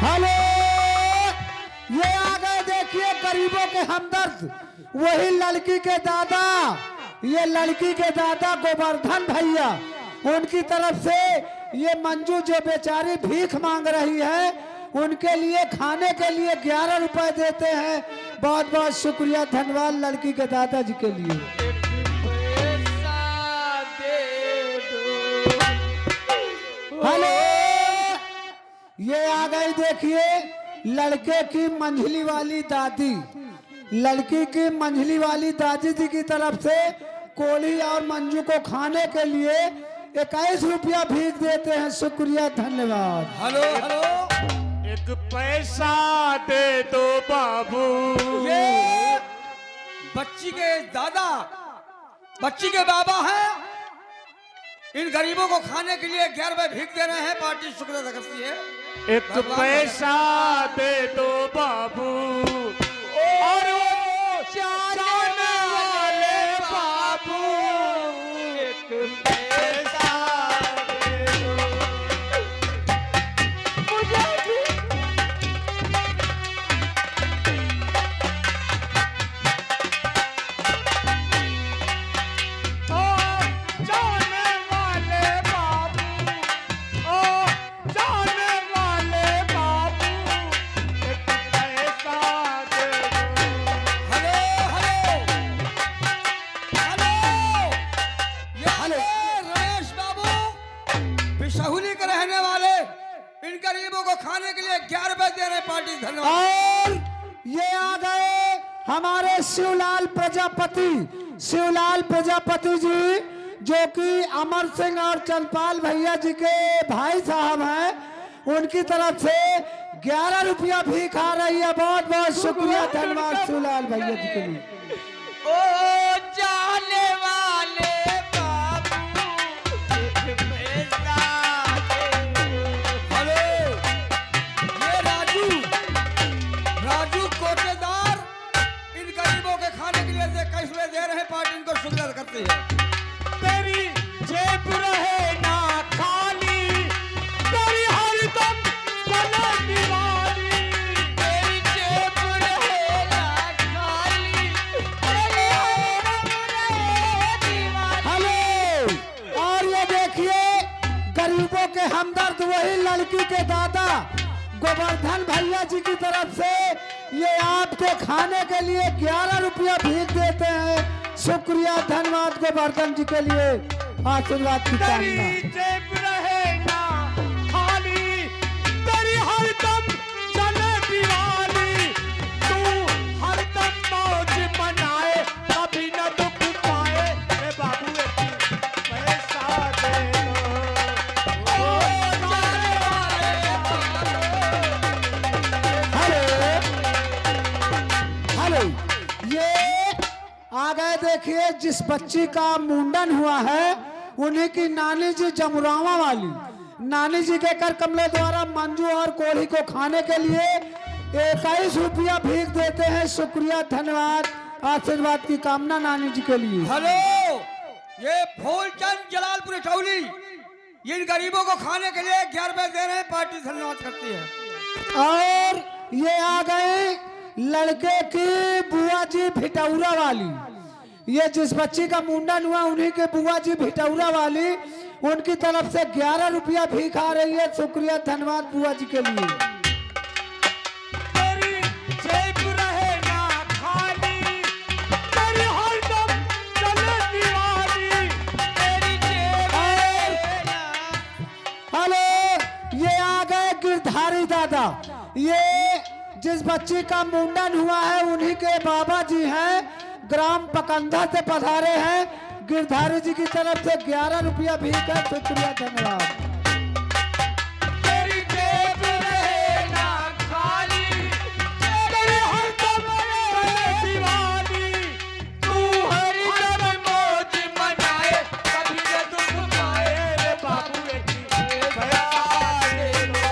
Hello, ये आ गए देखिए गरीबों के हमदर्द, वही लड़की के दादा। ये लड़की के दादा गोवर्धन भैया, उनकी तरफ से ये मंजू जो बेचारी भीख मांग रही है, उनके लिए खाने के लिए 11 रुपए देते हैं। बहुत बहुत शुक्रिया, धन्यवाद लड़की के दादाजी के लिए। हेलो, ये आ गई देखिए लड़के की मंझली वाली दादी। लड़की की मंझली वाली दादी जी की तरफ से कोली और मंजू को खाने के लिए 21 रुपया भीख देते हैं। शुक्रिया, धन्यवाद। हेलो हेलो, एक पैसा दे दो बाबू। ये बच्ची के दादा, बच्ची के बाबा हैं। इन गरीबों को खाने के लिए 11 रुपए भीख दे रहे हैं। पार्टी शुक्रिया अदा करती है। एक पैसा दे दो बाबू और वो जाने वाले बाबू। एक पैसा दे दो मुझे भी। ओ जाने वाले बाबू, ओ जाने वाले बाबू, एक पैसा दे दो। हेलो हेलो हेलो, ये हेलो। रमेश बाबू बिशहुली के रहने वाले, इन गरीबों को खाने के लिए 11 रुपए दे रहे हैं। पार्टी धन्यवाद। और ये आ गए हमारे शिवलाल प्रजापति। शिवलाल प्रजापति जी जो कि अमर सिंह और चंदपाल भैया जी के भाई साहब हैं, उनकी तरफ से 11 रुपया भी खा रही है। बहुत बहुत शुक्रिया, धन्यवाद शिवलाल भैया जी के लिए। ओ जाने वाले बाबू, एक पैसा दे दो। हेलो, ये राजू कोटेदार इन गरीबों के खाने के लिए 21 रुपए दे रहे हैं। पार्टी इनको शुक्रिया अदा करती है। तेरी जेब रहे ना खाली, तेरी हरदम चले दीवानी। तेरी जेब रहे ना खाली, तेरी हरदम रहे दीवानी। हेलो, और ये देखिए गरीबों के हमदर्द, वही लड़की के दादा गोवर्धन भैया जी की तरफ से ये आपके खाने के लिए 11 रुपया भीख देते हैं। शुक्रिया, धन्यवाद गोवर्धन जी के लिए, आशीर्वाद की कामना। तेरी जेब रहे ना खाली, तेरी हरदम चले दीवानी। तू हरदम मौज मनाए, कभी न दुख पाए। ए बाबू, एक पैसा दे दो। ओ जाने वाले हेलो, ये आ गए देखिए जिस बच्ची का मुंडन हुआ है, उन्हीं की नानी जी जमुरावा वाली। नानी जी के कर कमले द्वारा मंजू और कोढ़ी को खाने के लिए 21 रुपया भीख देते हैं। शुक्रिया, धन्यवाद, आशीर्वाद की कामना नानी जी के लिए। हेलो, ये फूलचंद जलालपुर चौली इन गरीबों को खाने के लिए 11 रुपए दे रहे हैं। पार्टी धन्यवाद करती है। और ये आ गए लड़के की बुआ जी भिटौरा वाली। ये जिस बच्ची का मुंडन हुआ, उन्हीं के बुआ जी भिटौरा वाली, उनकी तरफ से 11 रुपया भी खा रही है। शुक्रिया, धन्यवाद बुआ जी के लिए। तेरी जेब रहे ना खाली, तेरी हरदम चले दीवानी। तेरी जेब रहे ना। हेलो, ये आ गए गिरधारी दादा। ये जिस बच्ची का मुंडन हुआ है, उन्हीं के बाबा जी हैं, ग्राम पकंधा से पधारे हैं। गिरधारी जी की तरफ से 11 रुपया भी है। शुक्रिया, धन्यवाद। तेरी जेब रहे ना खाली, तेरी हरदम चले दीवानी। तू हरदम मौज मनाए, कभी न दुख पाए। रे बाबू, एक पैसा दे दो।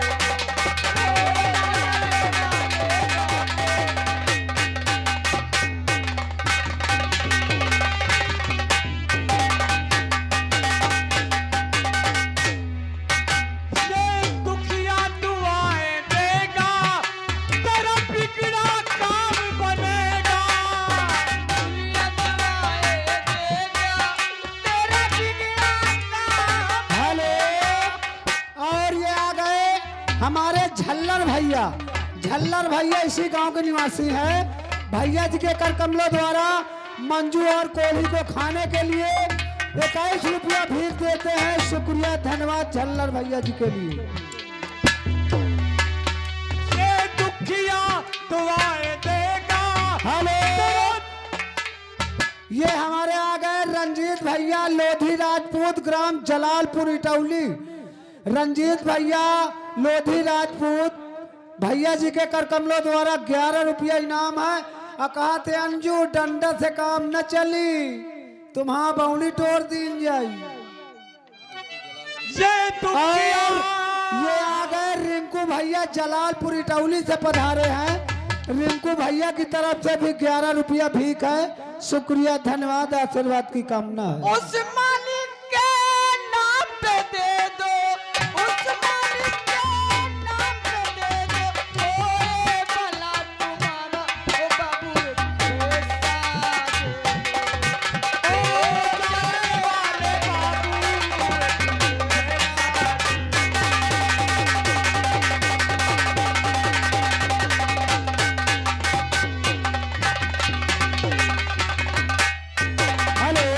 हमारे झल्लर भैया इसी गांव के निवासी हैं। भैया जी के कर कमलों द्वारा मंजू और कोहली को खाने के लिए 21 रुपया भीख देते हैं। शुक्रिया धन्यवाद झल्लर भैया जी के लिए। ये दुखिया दुआएं देगा। हेलो, ये हमारे आ गए रंजीत भैया लोधी राजपूत, ग्राम जलालपुर इटौली। रंजीत भैया लोधी राजपूत भैया जी के कर कमलों द्वारा 11 रुपया इनाम है। और कहते अंजू डंडा से काम न चली, तुम्हारा बौनी तोड़ दीन जाई। ये दुखिया और ये आ गए रिंकू भैया जलालपुर इटौली से पधारे हैं। रिंकू भैया की तरफ से भी 11 रुपया भीख है। शुक्रिया धन्यवाद आशीर्वाद की कामना है। उस मालिक के नाम पे दे दो, उस मालिक के नाम पे दे दो। ओए भला तुम्हारा ओ बाबू पैसा दे। ओ जाने वाले हेलो,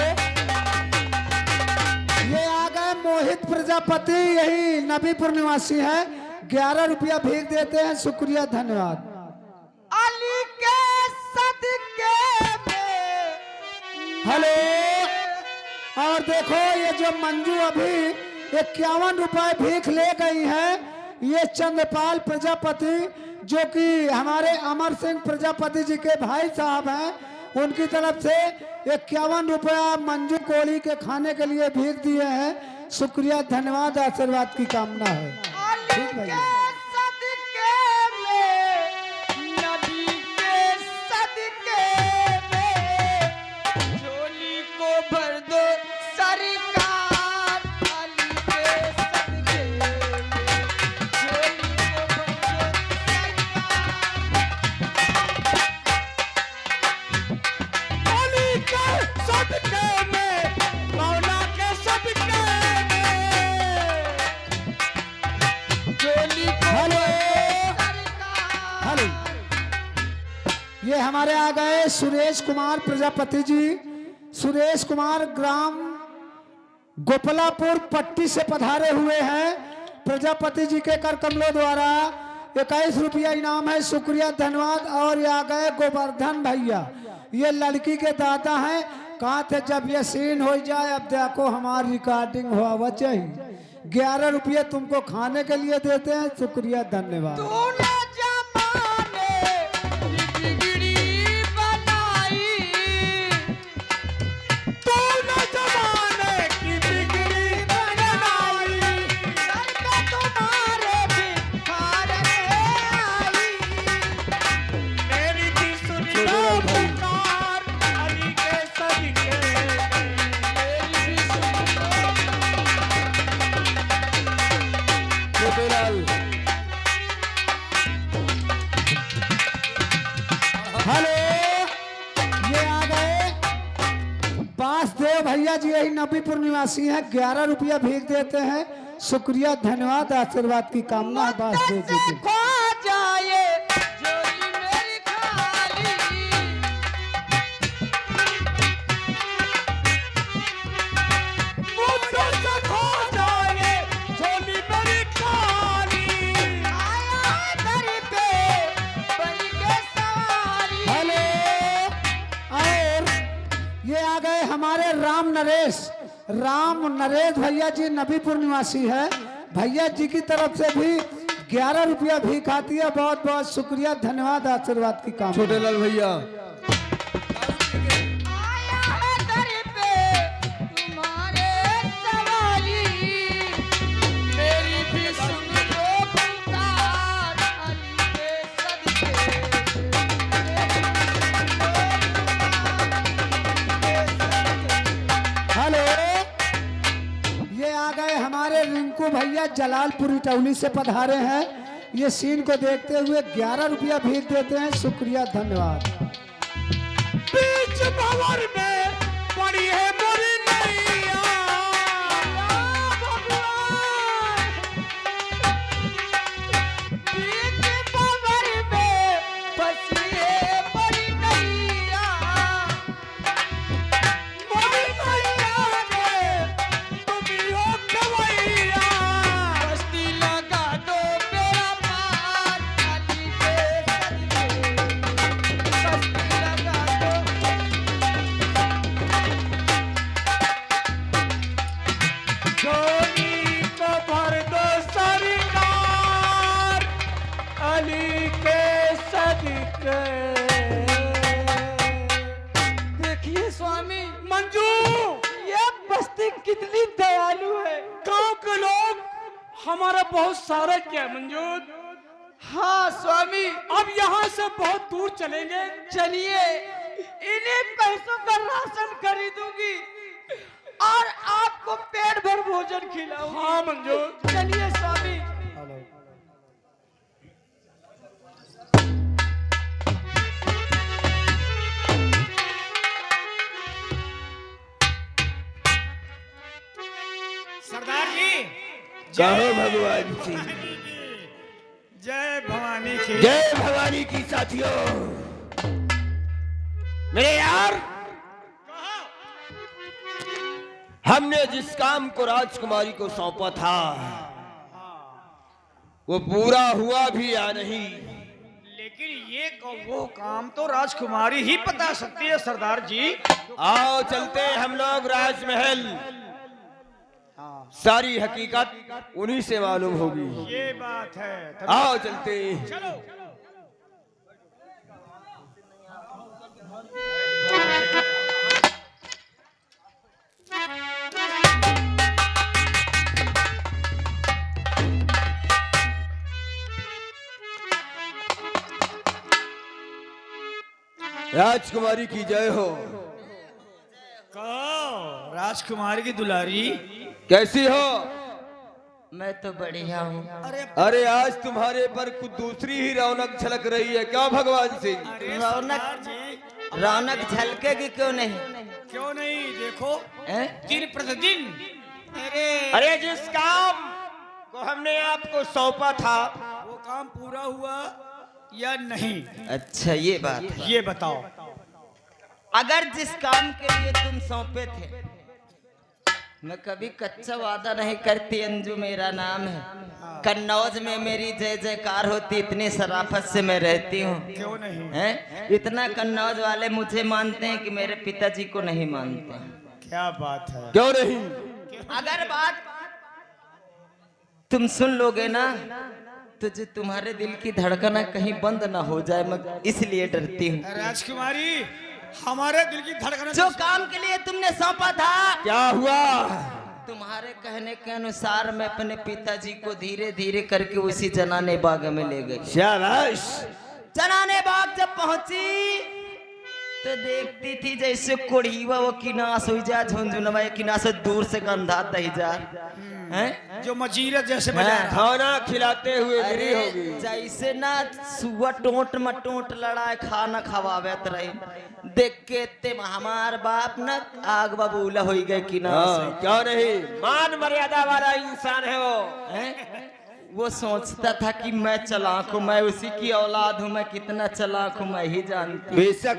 ये आ गए मोहित प्रजापति, यही नबीपुर निवासी है। 11 रुपया भीख देते हैं। शुक्रिया धन्यवाद। अली के सदके में। हेलो, और देखो ये जो मंजू अभी 51 रुपए भीख ले गई है, ये चंद्रपाल प्रजापति जो कि हमारे अमर सिंह प्रजापति जी के भाई साहब हैं, उनकी तरफ से 51 रुपया मंजू कोहली के खाने के लिए भीख दिए हैं। शुक्रिया धन्यवाद आशीर्वाद की कामना है। ठीक अली भैया। के सदके में, नबी के सदके में, झोली को भर दो सरकार। अली के सदके में, झोली को भर दो सरकार। अली के सदके में, मौला के सदके में, झोली को हेलो, सरकार। हेलो, ये हमारे आ गए सुरेश कुमार प्रजापति जी। सुरेश कुमार ग्राम गोपलापुर पट्टी से पधारे हुए हैं। प्रजापति जी के कर कमलों द्वारा 21 रुपया इनाम है। शुक्रिया धन्यवाद। और ये आ गए गोवर्धन भैया, ये लड़की के दादा हैं। कहा थे जब ये सीन हो जाए, अब देखो हमारी रिकॉर्डिंग हुआ चाहिए। 11 रुपये तुमको खाने के लिए देते हैं। शुक्रिया धन्यवाद। तूने जमाने की बिगड़ी बनाई, तूने जमाने की बिगड़ी बनाई। सर पे तुम्हारे भिखार आई, मेरी भी सुनी लो पुकार। अली के सदके में, मेरी भी सुनी लो। हेलो, ये आ गए बासदेव भैया जी, यही नबीपुर निवासी हैं। 11 रुपया भीख देते हैं। शुक्रिया धन्यवाद आशीर्वाद की कामना है बासदेव जी की। खो जाए झोली मेरी खाली, मुझसे से खो जाए झोली मेरी खाली। आया है दर पे बन के सवारी। हेलो, और ये आ गए हमारे राम नरेश भैया जी, नबीपुर निवासी है। भैया जी की तरफ से भी 11 रुपया भीख आती है। बहुत बहुत शुक्रिया धन्यवाद आशीर्वाद की कामना। छोटे लाल भैया आया है दर पे तुम्हारे सवारी, मेरी भी सुन लो पुकार। अली के सदके में, मेरी भी सुन लो। हेलो, ये आ गए हमारे रिंकू भैया जलालपुर इटौली से पधारे हैं। ये सीन को देखते हुए 11 रुपया भीख देते हैं। शुक्रिया धन्यवाद। बीच भंवर में पड़ी है मोरी नैया, भगवान। कली के सदके। देखिए स्वामी मंजू, ये बस्ती कितनी दयालु है। गांव के लोग हमारा बहुत सारा क्या मंजूर। हाँ स्वामी, अब यहाँ से बहुत दूर चलेंगे। चलिए इन्हीं पैसों का राशन खरीदूंगी और आपको पेट भर भोजन खिलाऊंगी। हाँ मंजूर। चलिए स्वामी। सरदार जी, कहो भगवान की जय भवानी की। जय भवानी की साथियों। मेरे यार, हमने जिस काम को राजकुमारी को सौंपा था वो पूरा हुआ भी या नहीं? लेकिन ये वो काम तो राजकुमारी ही बता सकती है सरदार जी। आओ चलते हैं हम लोग राजमहल, सारी हकीकत उन्हीं से मालूम होगी। ये बात है। आओ चलते हैं। चलो। राजकुमारी की जय हो। कहो राजकुमारी की दुलारी कैसी हो? मैं तो बढ़िया हूँ। अरे आज तुम्हारे पर कुछ दूसरी ही रौनक झलक रही है क्या भगवान सिंह? रौनक झलकेगी क्यों नहीं? क्यों नहीं? देखो दिन प्रतिदिन। अरे जिस काम को हमने आपको सौंपा था वो काम पूरा हुआ या नहीं? अच्छा ये बात है। ये बताओ। अगर जिस काम के लिए तुम सौंपे थे, मैं कभी कच्चा वादा नहीं करती। अंजू मेरा नाम है। कन्नौज में मेरी जय जयकार होती, इतनी शराफत से मैं रहती हूँ। क्यों नहीं? हैं? इतना कन्नौज वाले मुझे मानते हैं कि मेरे पिताजी को नहीं मानते। क्या बात है? क्यों नहीं? अगर बात तुम सुन लोगे ना तो जो तुम्हारे दिल की धड़कन कहीं बंद ना हो जाए, मैं इसलिए डरती हूँ। राजकुमारी, हमारे दिल की धड़कन जो काम के लिए तुमने सौंपा था, क्या हुआ? तुम्हारे कहने के अनुसार मैं अपने पिताजी को धीरे धीरे करके उसी जनाने बाग में ले गई। शाबाश। जनाने बाग जब पहुंची तो देखती थी जैसे कोढ़ीवा वो किनास हो जा, झुंझुनवा किनास दूर से गंधा दही जा हैं? जो मजीरत जैसे बजाया था। खाना खिलाते हुए मेरी होगी। अरे जैसे ना सुआ टोट मटोट लड़ाए खाना खवावत रही, देख के ते हमार बाप न आग बबूला हो गए कि ना। क्यों नहीं? मान मर्यादा वाला इंसान है वो। वो सोचता था कि मैं चालाक हूँ, मैं उसी की औलाद हूँ, मैं कितना चालाक हूँ मैं ही जानती हूँ। बेशक।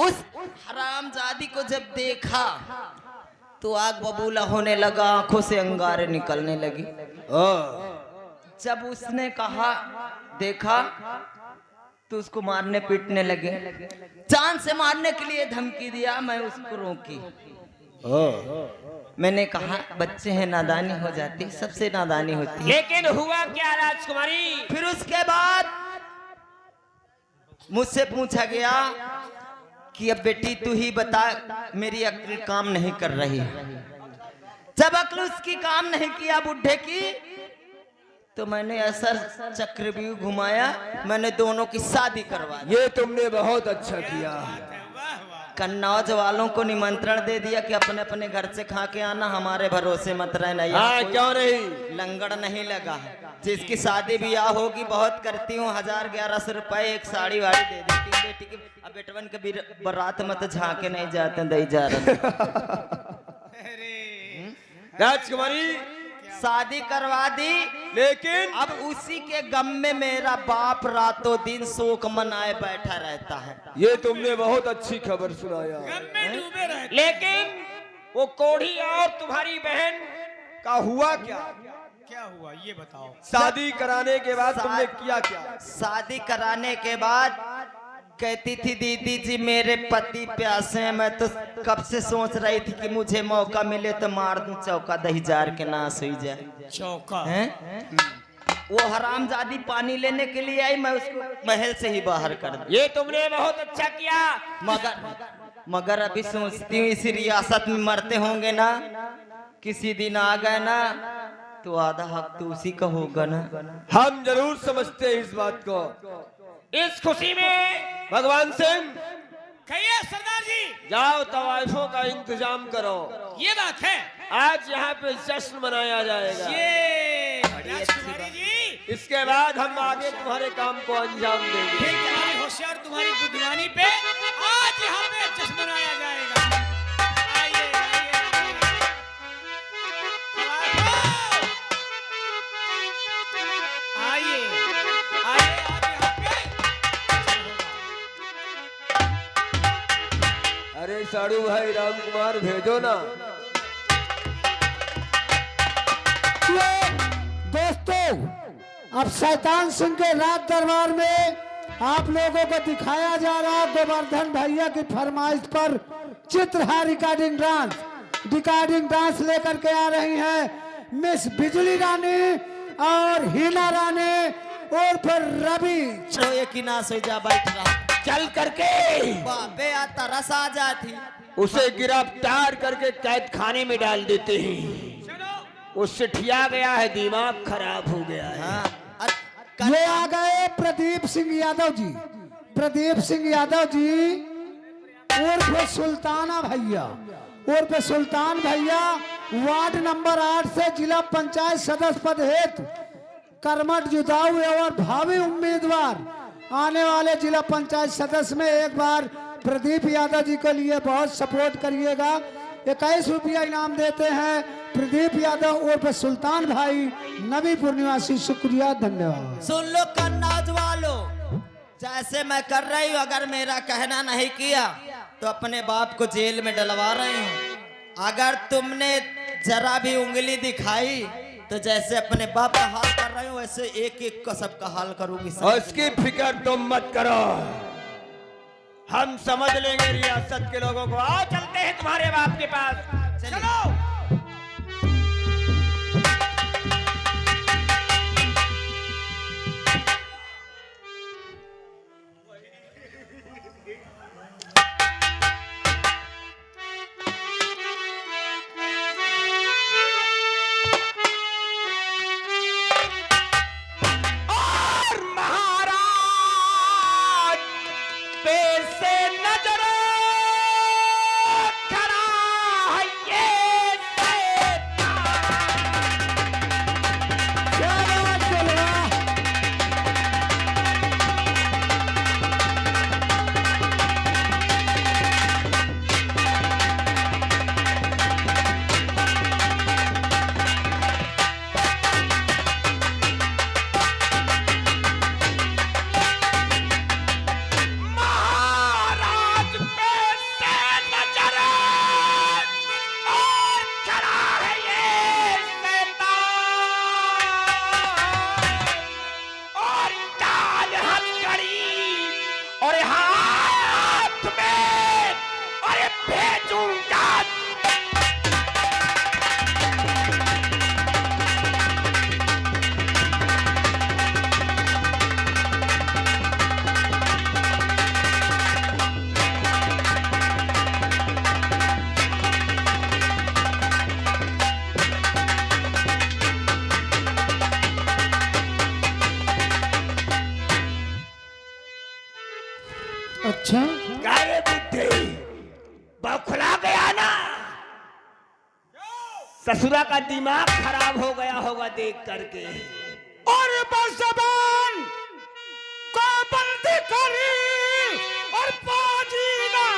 उस हरामजादी को जब देखा तो आग बबूला होने लगा, आंखों से अंगारे निकलने लगी। जब उसने कहा देखा तो उसको मारने पीटने लगे, जान से मारने के लिए धमकी दिया। मैं उसको रोकी। मैंने कहा बच्चे हैं, नादानी हो जाती, सबसे नादानी होती है। लेकिन हुआ क्या राजकुमारी? फिर उसके बाद मुझसे पूछा गया कि अब बेटी तू ही बता, मेरी अक्ल काम नहीं कर रही है। जब अक्ल उसकी काम नहीं किया बुढ़े की, तो मैंने ऐसा चक्रव्यूह घुमाया, मैंने दोनों की शादी करवा दी। ये तुमने बहुत अच्छा किया। कन्नौज वालों को निमंत्रण दे दिया कि अपने अपने घर से खा के आना, हमारे भरोसे मत रहना। हाँ, क्यों नहीं? लंगड़ नहीं लगा है। जिसकी शादी ब्याह होगी बहुत करती हूँ, 1000-1100 रुपए एक साड़ी वाड़ी दे देती हूँ बेटी की। अब बेटवन के बारात मत झांके नहीं जाते दही जा रहे। राजकुमारी शादी करवा दी, लेकिन अब उसी के गम में मेरा बाप रातों दिन शोक मनाए बैठा रहता है। ये तुमने बहुत अच्छी खबर सुनाया। लेकिन वो कोढ़ी और तुम्हारी बहन का हुआ क्या? क्या हुआ ये बताओ। शादी कराने के बाद तुमने किया क्या? शादी कराने के बाद कहती थी दीदी जी मेरे पति प्यासे हैं, मैं तो कब से सोच रही थी कि मुझे मौका मिले तो मार दूं चौका, दही जार के नाश हो जाए। चौका हैं? वो हरामजादी पानी लेने के लिए आई, मैं उसको महल से ही बाहर कर दूं। ये तुमने बहुत अच्छा किया। मगर अभी सोचती हूँ इसी रियासत में मरते होंगे ना, किसी दिन आ गए ना तो आधा हक तो उसी का होगा ना। हम जरूर समझते हैं इस बात को। इस खुशी में भगवान सिंह कहिए सरदार जी। जाओ, तवाइफों का इंतजाम करो। ये बात है, आज यहाँ पे जश्न मनाया जाएगा। ये राजकुमारी जी, इसके बाद हम आगे तुम्हारे काम को अंजाम देंगे। फिर तुम्हारी होशियार, तुम्हारी बुद्धिमानी पे आज यहाँ पे जश्न मनाया जाएगा। आइए आइए आइए आइए, आज यहाँ पे अरे साड़ू भाई राम कुमार भेजो ना। दोस्तों, अब शैतान सिंह के राज दरबार में आप लोगों को दिखाया जा रहा गोवर्धन भैया की फरमाइश पर चित्रहार रिकॉर्डिंग डांस लेकर के आ रही हैं मिस बिजली रानी और हीना रानी और फिर रवि। सोए की ना सो जा, बैठ रहा चल करके बाबे आता रस आ जाती। उसे गिरफ्तार करके कैद खाने में डाल देते हैं। उससे ठिया गया है, दिमाग खराब हो गया है। ये आ गए प्रदीप सिंह यादव जी। प्रदीप सिंह यादव जी उर्फ सुल्ताना भैया, उर्फ सुल्तान भैया वार्ड नंबर 8 से जिला पंचायत सदस्य पद हेतु कर्मठ जुटाऊ और भावी उम्मीदवार आने वाले जिला पंचायत सदस्य में एक बार प्रदीप यादव जी के लिए बहुत सपोर्ट करिएगा। 21 रुपया इनाम देते हैं प्रदीप यादव उर्फ सुल्तान भाई, नबीपुर निवासी। शुक्रिया, धन्यवाद। सुन लो कन्नौज वालों, जैसे मैं कर रही हूँ, अगर मेरा कहना नहीं किया तो अपने बाप को जेल में डलवा रही हूँ। अगर तुमने जरा भी उंगली दिखाई तो जैसे अपने बाप का हाल कर रही हूँ वैसे एक एक का सबका हाल करूंगी। उसकी फिक्र तुम मत करो, हम समझ लेंगे रियासत के लोगों को। आओ चलते हैं तुम्हारे बाप के पास। चलो। अच्छा, गाये बुद्धि बौखला गया ना, ससुरा का दिमाग खराब हो गया होगा देख करके। और बसबान को बंदी करी और पाजी ना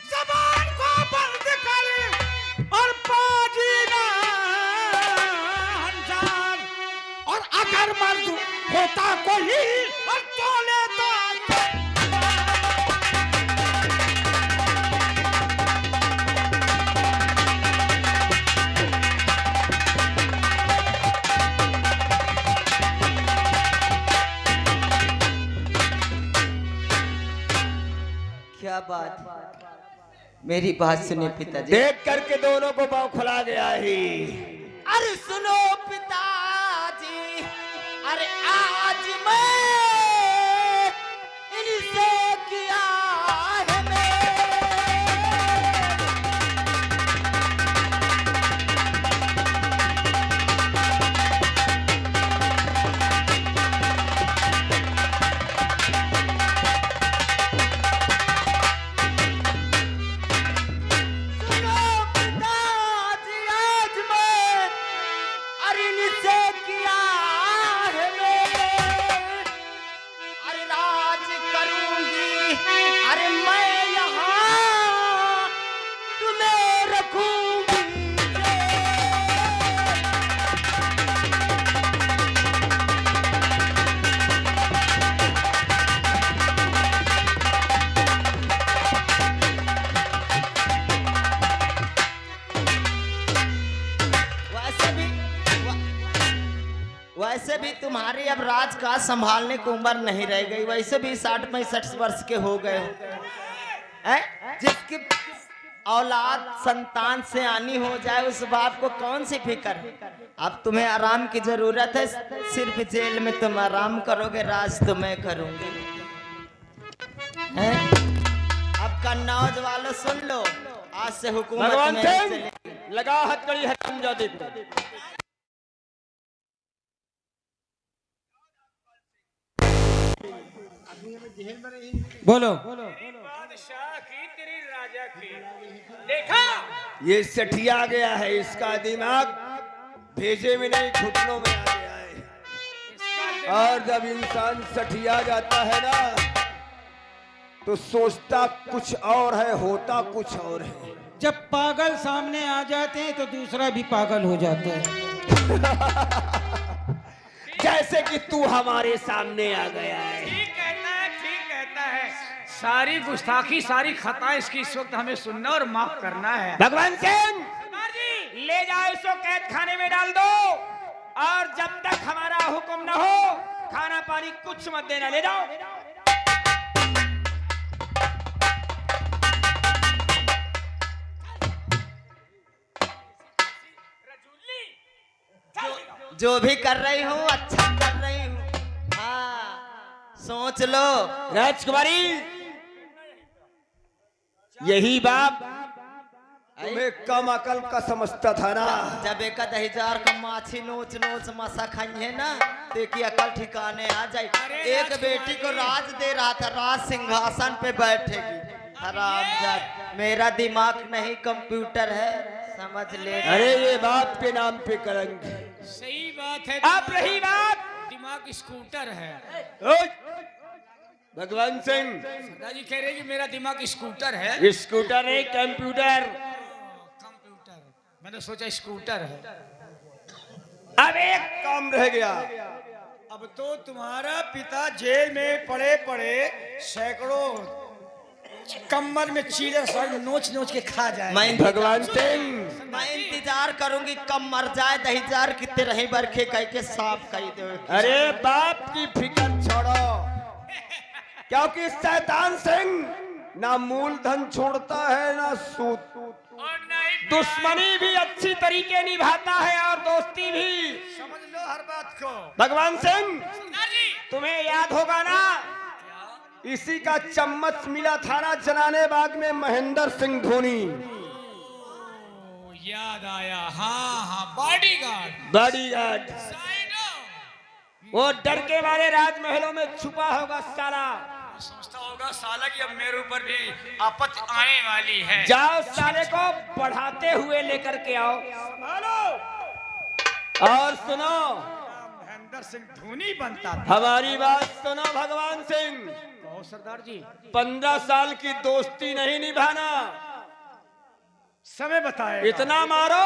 जबान क्या बात, मेरी बात सुनिए पिताजी। देख करके दोनों को बौखला गया ही। अरे सुनो पिताजी, अरे आज मैं इनसे किया है वैसे भी तुम्हारी अब राज का संभालने की उम्र नहीं रह गई, वैसे भी 60-65 वर्ष के हो गए हैं। जिसकी औलाद संतान से आनी हो जाए उस बाप को कौन सी फिक्र। अब तुम्हें आराम की जरूरत है, सिर्फ जेल में तुम आराम करोगे, राज तो मैं करूंगी। अब कन्नौज वालों सुन लो, आज से हुकूमत भगवान में सिंह लगा हथकड़ी हरामजादे को। बोलो। बादशाह की तेरी राजा की देखा, ये सठिया गया है, इसका दिमाग भेजे में नहीं घुटनों में आ गया है। और जब इंसान सठिया जाता है ना तो सोचता कुछ और है, होता कुछ और है। जब पागल सामने आ जाते हैं तो दूसरा भी पागल हो जाता है। जैसे कि तू हमारे सामने आ गया है। ठीक कहता है। सारी गुस्ताखी, सारी खता इसकी इस वक्त हमें सुनना और माफ करना है। भगवान सिंह ले जाओ, इसको कैद खाने में डाल दो, और जब तक हमारा हुक्म न हो खाना पानी कुछ मत देना। ले जाओ। जो भी कर रही हूँ अच्छा कर रही हूँ। हाँ सोच लो राजकुमारी, यही बाप तुम्हें कम अकल का समझता था ना। जब 1000 का माछी नोच नोच मसा खाई ना तो की अकल ठिकाने आ जाए। एक बेटी को राज दे रहा था, राज सिंहासन पे बैठेगी। हरामजाद, मेरा दिमाग नहीं कंप्यूटर है, समझ ले। अरे ये बाप के नाम पे कलंक है। सही बात है। अब रही बात, दिमाग स्कूटर है। भगवान सिंह दादाजी कह रहे कि मेरा दिमाग स्कूटर है। स्कूटर नहीं, कंप्यूटर। कंप्यूटर, मैंने सोचा स्कूटर है। अब एक काम रह गया। अब तो तुम्हारा पिता जेल में पड़े पड़े सैकड़ों कमर में चीले सब नोच नोच के खा जाए। भगवान सिंह मैं इंतजार करूंगी कब मर जाए। 1000 कितने रही बरखे कह के साफ कही दो। अरे बाप की फिक्र छोड़ो, क्योंकि शैतान सिंह ना मूलधन छोड़ता है ना सूद। दुश्मनी भी अच्छी तरीके निभाता है और दोस्ती भी। समझ लो हर बात को। भगवान सिंह तुम्हें याद होगा ना, इसी का चम्मच मिला था ना जनाने बाग में महेंद्र सिंह धोनी। याद आया। हाँ, बॉडीगार्ड। बॉडीगार्ड वो डर के मारे राजमहलों में छुपा होगा साला। सोचता होगा साला कि अब मेरे ऊपर भी आपत्ति आने वाली है। जाओ साले को बढ़ाते हुए लेकर के आओ। और सुनो, महेंद्र सिंह धोनी बनता था। हमारी बात सुनो भगवान सिंह। कहो सरदार जी। 15 साल की दोस्ती नहीं निभाना, समय बताए। इतना मारो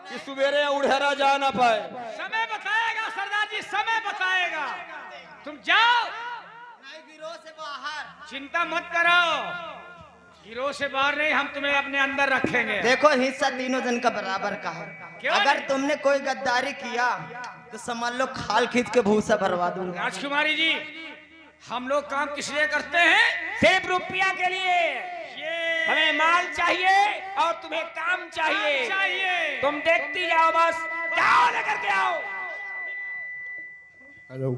कि सवेरे उड़ेरा जा ना पाए। समय बताएगा सरदार जी, समय बताएगा। तुम जाओ, गिरोह से बाहर। चिंता मत करो, गिरोह से बाहर नहीं, हम तुम्हें अपने अंदर रखेंगे। देखो हिस्सा तीनों जन का बराबर का है। क्यों अगर नहीं? तुमने कोई गद्दारी किया तो समझ लो खाल खींच के भूसा भरवा दूंगा। राजकुमारी जी, हम लोग काम किस लिए करते हैं? सिर्फ रुपया के लिए। ये हमें माल चाहिए और तुम्हें काम चाहिए। चाहिए। तुम देखती जाओ, बस जाओ लेकर के आओ। हेलो।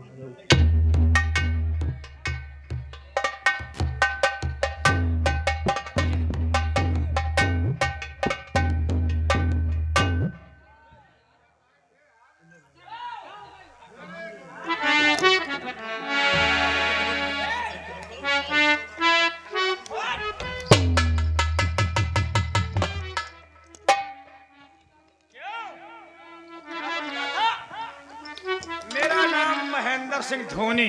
मेरा नाम महेंद्र सिंह धोनी।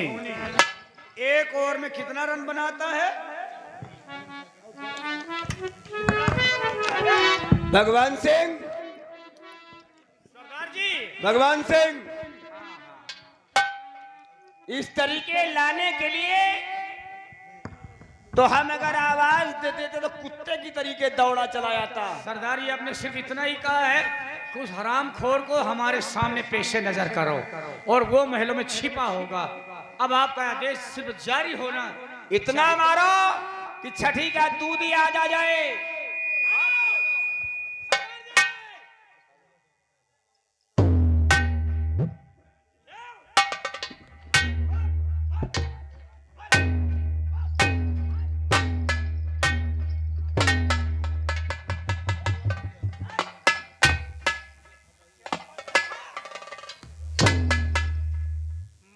एक ओवर में कितना रन बनाता है? भगवान सिंह, सरदार जी। भगवान सिंह, इस तरीके लाने के लिए तो हम अगर आवाज दे देते तो कुत्ते की तरीके दौड़ा चला जाता। सरदार जी, आपने सिर्फ इतना ही कहा है कि उस हरामखोर को हमारे सामने पेशे नजर करो और वो महलों में छिपा होगा। अब आपका आदेश सिर्फ जारी होना। इतना मारो कि छठी का दूध ही आ जाए।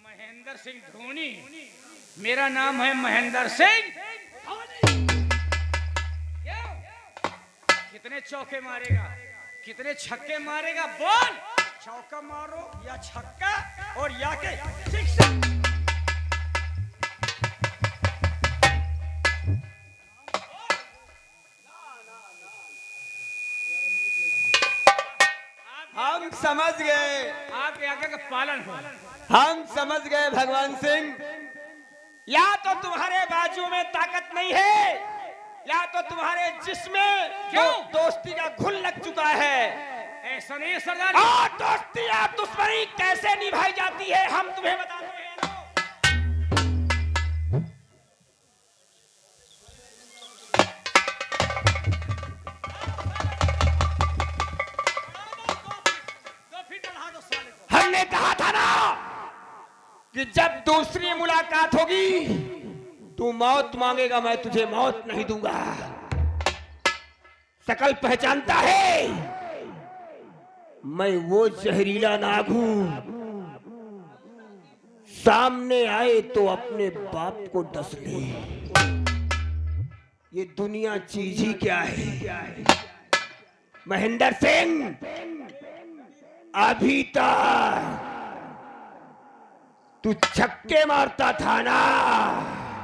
महेंद्र सिंह धोनी, मेरा नाम है महेंद्र सिंह धोनी। कितने चौके मारेगा, कितने छक्के मारेगा? बोल। चौका मारो या छक्का और या के सिक्स। हम समझ गए, आपके आगे का पालन हो। हम समझ गए भगवान सिंह। या तो तुम्हारे बाजू में ताकत नहीं है, या तो तुम्हारे जिस्म में क्यों? दोस्ती का घुन लग चुका है। ऐसा नहीं है सरदार। और दोस्ती या दुश्मनी कैसे निभाई जाती है हम तुम्हें बताते हैं। हमने कहा था ना कि जब दूसरी मुलाकात होगी तू मौत मांगेगा, मैं तुझे मौत नहीं दूंगा। शकल पहचानता है, मैं वो जहरीला नाग हूं। सामने आए तो अपने बाप को डस ले। ये दुनिया चीज ही क्या है? महेंद्र सिंह, अभी तक तू छक्के मारता था ना,